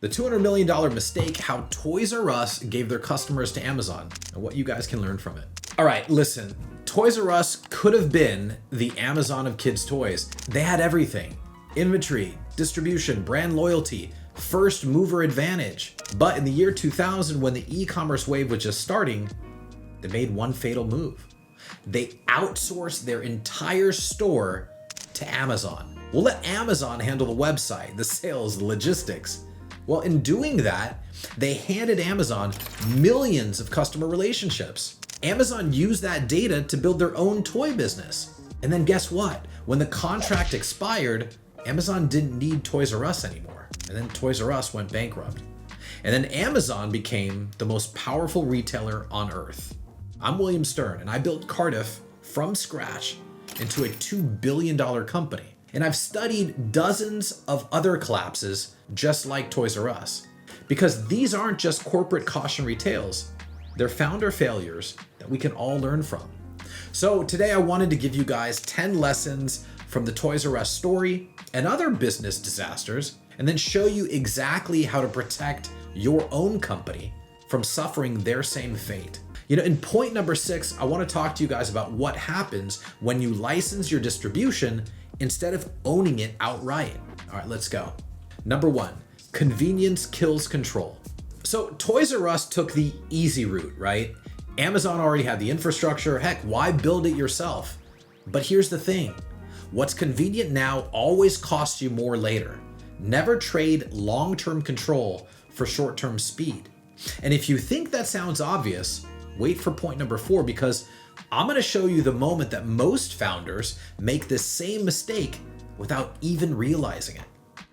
The $200 million mistake, how Toys R Us gave their customers to Amazon, and what you guys can learn from it. All right, listen, Toys R Us could have been the Amazon of kids' toys. They had everything: inventory, distribution, brand loyalty, first mover advantage. But in the year 2000, when the e-commerce wave was just starting, they made one fatal move. They outsourced their entire store to Amazon. We'll let Amazon handle the website, the sales, the logistics. Well, in doing that, they handed Amazon millions of customer relationships. Amazon used that data to build their own toy business. And then guess what? When the contract expired, Amazon didn't need Toys R Us anymore. And then Toys R Us went bankrupt. And then Amazon became the most powerful retailer on earth. I'm William Stern, and I built Cardiff from scratch into a $2 billion company. And I've studied dozens of other collapses just like Toys R Us, because these aren't just corporate cautionary tales. They're founder failures that we can all learn from. So today I wanted to give you guys 10 lessons from the Toys R Us story and other business disasters, and then show you exactly how to protect your own company from suffering their same fate. In point number 6, I want to talk to you guys about what happens when you license your distribution instead of owning it outright. All right, let's go. Number 1, convenience kills control. So Toys R Us took the easy route, right? Amazon already had the infrastructure. Heck, why build it yourself? But here's the thing. What's convenient now always costs you more later. Never trade long-term control for short-term speed. And if you think that sounds obvious, wait for point number 4, because I'm going to show you the moment that most founders make this same mistake without even realizing it.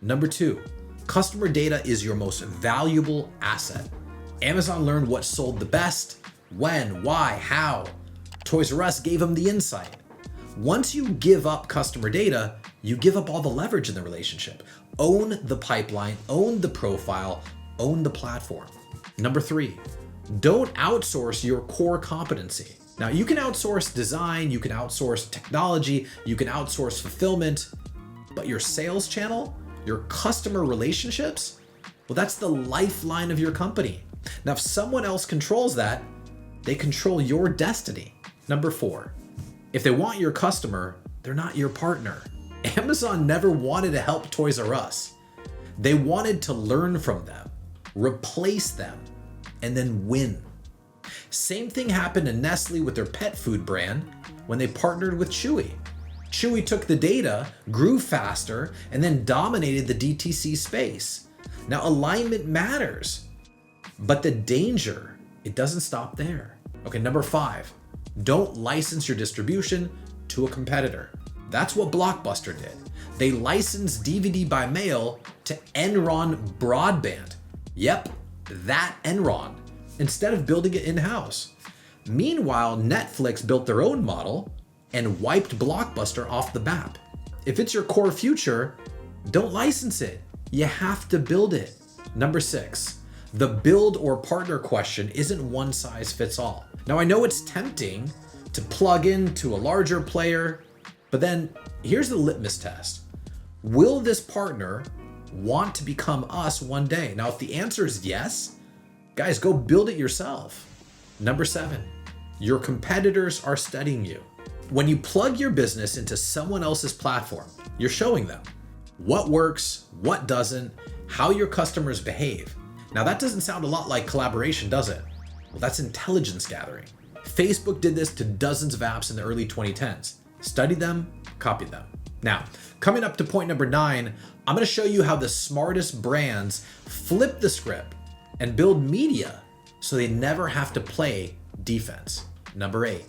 Number 2, customer data is your most valuable asset. Amazon learned what sold the best, when, why, how. Toys R Us gave them the insight. Once you give up customer data, you give up all the leverage in the relationship. Own the pipeline, own the profile, own the platform. Number 3, don't outsource your core competency. Now, you can outsource design, you can outsource technology, you can outsource fulfillment, but your sales channel, your customer relationships, well, that's the lifeline of your company. Now, if someone else controls that, they control your destiny. Number 4, if they want your customer, they're not your partner. Amazon never wanted to help Toys R Us. They wanted to learn from them, replace them, and then win. Same thing happened to Nestle with their pet food brand when they partnered with Chewy. Chewy took the data, grew faster, and then dominated the DTC space. Now, alignment matters, but the danger, it doesn't stop there. Okay, number 5, don't license your distribution to a competitor. That's what Blockbuster did. They licensed DVD by mail to Enron Broadband. Yep, that Enron, instead of building it in-house. Meanwhile, Netflix built their own model and wiped Blockbuster off the map. If it's your core future, don't license it. You have to build it. Number 6, the build or partner question isn't one size fits all. Now, I know it's tempting to plug into a larger player, but then here's the litmus test. Will this partner want to become us one day? Now, if the answer is yes, guys, go build it yourself. Number 7, your competitors are studying you. When you plug your business into someone else's platform, you're showing them what works, what doesn't, how your customers behave. Now, that doesn't sound a lot like collaboration, does it? Well, that's intelligence gathering. Facebook did this to dozens of apps in the early 2010s. Studied them, copied them. Now, coming up to point number 9, I'm going to show you how the smartest brands flip the script and build media so they never have to play defense. Number 8,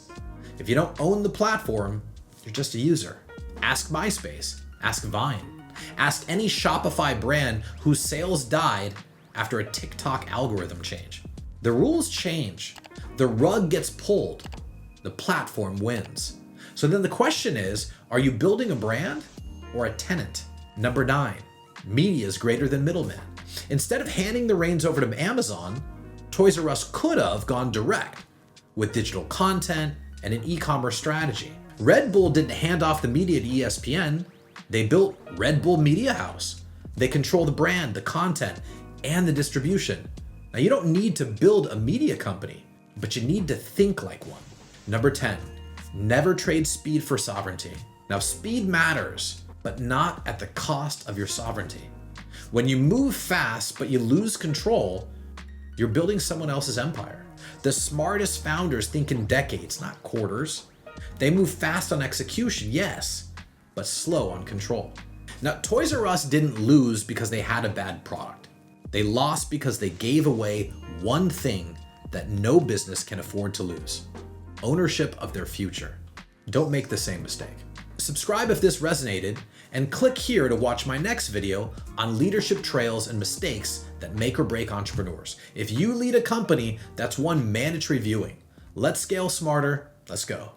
if you don't own the platform, you're just a user. Ask MySpace, ask Vine, ask any Shopify brand whose sales died after a TikTok algorithm change. The rules change, the rug gets pulled, the platform wins. So then the question is, are you building a brand or a tenant? Number 9, media is greater than middlemen. Instead of handing the reins over to Amazon, Toys R Us could have gone direct with digital content and an e-commerce strategy. Red Bull didn't hand off the media to ESPN. They built Red Bull Media House. They control the brand, the content, and the distribution. Now, you don't need to build a media company, but you need to think like one. Number 10, never trade speed for sovereignty. Now, speed matters, but not at the cost of your sovereignty. When you move fast, but you lose control, you're building someone else's empire. The smartest founders think in decades, not quarters. They move fast on execution, yes, but slow on control. Now, Toys R Us didn't lose because they had a bad product. They lost because they gave away one thing that no business can afford to lose: ownership of their future. Don't make the same mistake. Subscribe if this resonated, and click here to watch my next video on leadership trails and mistakes that make or break entrepreneurs. If you lead a company, that's one mandatory viewing. Let's scale smarter. Let's go.